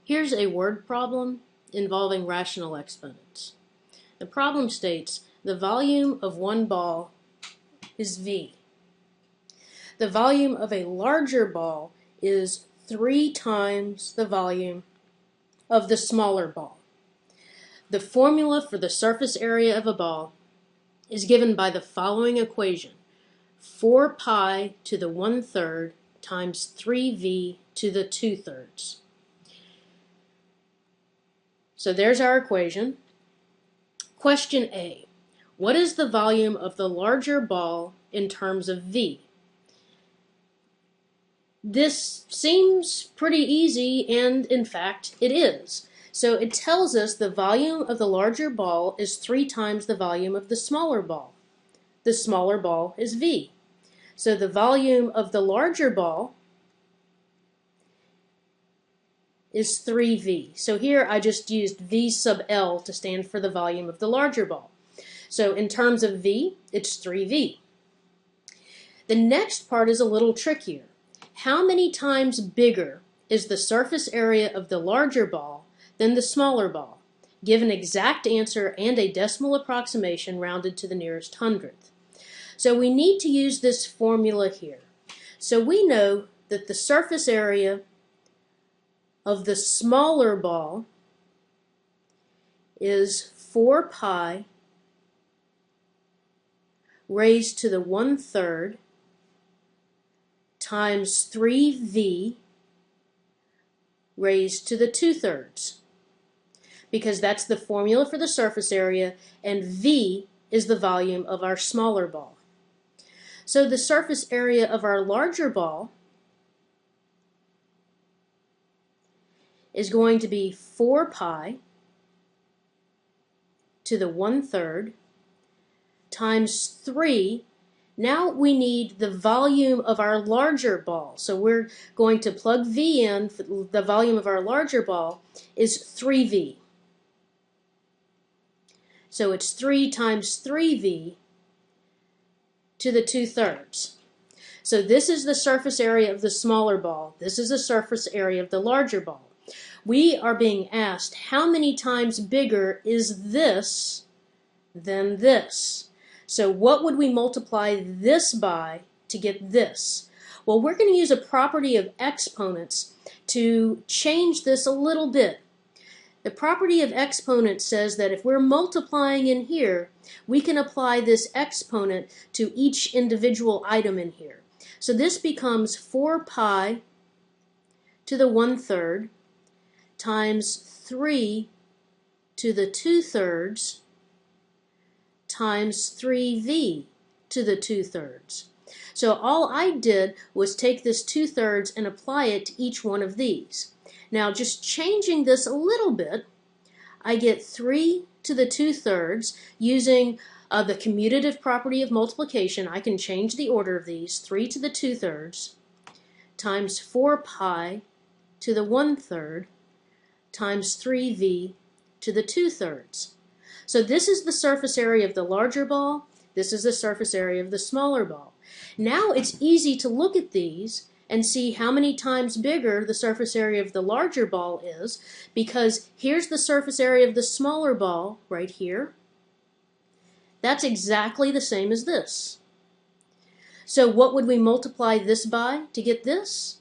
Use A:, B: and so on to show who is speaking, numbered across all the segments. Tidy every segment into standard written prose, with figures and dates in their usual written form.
A: Here's a word problem involving rational exponents. The problem states the volume of one ball is V. The volume of a larger ball is 3 times the volume of the smaller ball. The formula for the surface area of a ball is given by the following equation: 4 pi to the 1/3 times 3v to the 2/3. So there's our equation. Question A. What is the volume of the larger ball in terms of V? This seems pretty easy, and in fact it is. So it tells us the volume of the larger ball is 3 times the volume of the smaller ball. The smaller ball is V. So the volume of the larger ball is 3V. So here I just used V sub L to stand for the volume of the larger ball. So in terms of V, it's 3V. The next part is a little trickier. How many times bigger is the surface area of the larger ball than the smaller ball? Give an exact answer and a decimal approximation rounded to the nearest hundredth. So we need to use this formula here. So we know that the surface area of the smaller ball is 4 pi raised to the 1/3 times 3v raised to the 2/3, because that's the formula for the surface area, and v is the volume of our smaller ball. So the surface area of our larger ball is going to be 4 pi to the 1/3 times 3. Now we need the volume of our larger ball. So we're going to plug V in. The volume of our larger ball is 3V. So it's 3 times 3V to the 2/3. So this is the surface area of the smaller ball. This is the surface area of the larger ball. We are being asked how many times bigger is this than this. So what would we multiply this by to get this? Well, we're going to use a property of exponents to change this a little bit. The property of exponents says that if we're multiplying in here, we can apply this exponent to each individual item in here. So this becomes 4 pi to the 1/3 times 3 to the 2/3 times 3v to the 2/3. So all I did was take this 2/3 and apply it to each one of these. Now just changing this a little bit, I get 3 to the 2/3 using the commutative property of multiplication. I can change the order of these. 3 to the 2/3 times 4 pi to the 1/3 times 3v to the 2/3. So this is the surface area of the larger ball. This is the surface area of the smaller ball. Now it's easy to look at these and see how many times bigger the surface area of the larger ball is, because here's the surface area of the smaller ball right here. That's exactly the same as this. So what would we multiply this by to get this?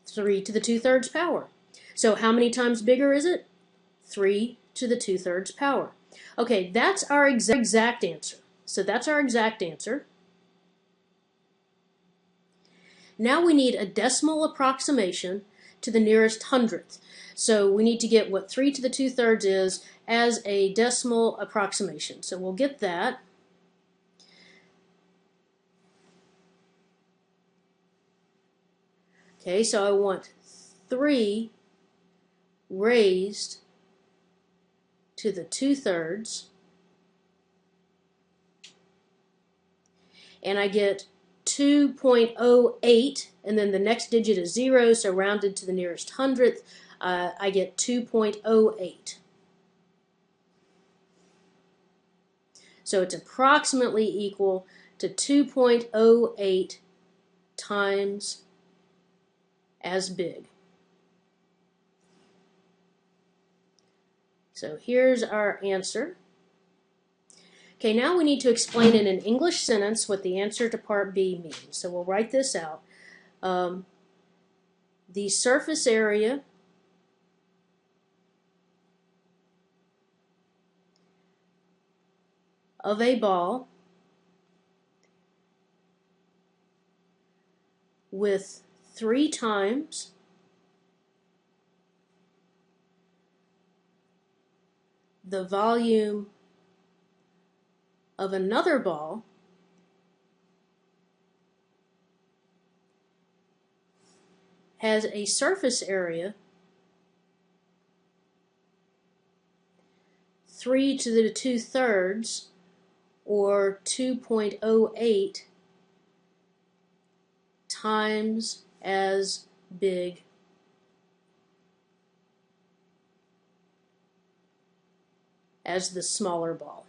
A: 3 to the 2/3 power. So how many times bigger is it? 3 to the 2/3 power. Okay, that's our exact answer. So that's our exact answer. Now we need a decimal approximation to the nearest hundredth. So we need to get what 3 to the 2/3 is as a decimal approximation. So we'll get that. Okay, so I want 3 raised to the 2/3, and I get 2.08, and then the next digit is 0, so rounded to the nearest hundredth, I get 2.08. So it's approximately equal to 2.08 times as big. So here's our answer. Okay, now we need to explain in an English sentence what the answer to part B means. So we'll write this out. The surface area of a ball with 3 times the volume of another ball has a surface area 3 to the 2/3 or 2.08 times as big as the smaller ball.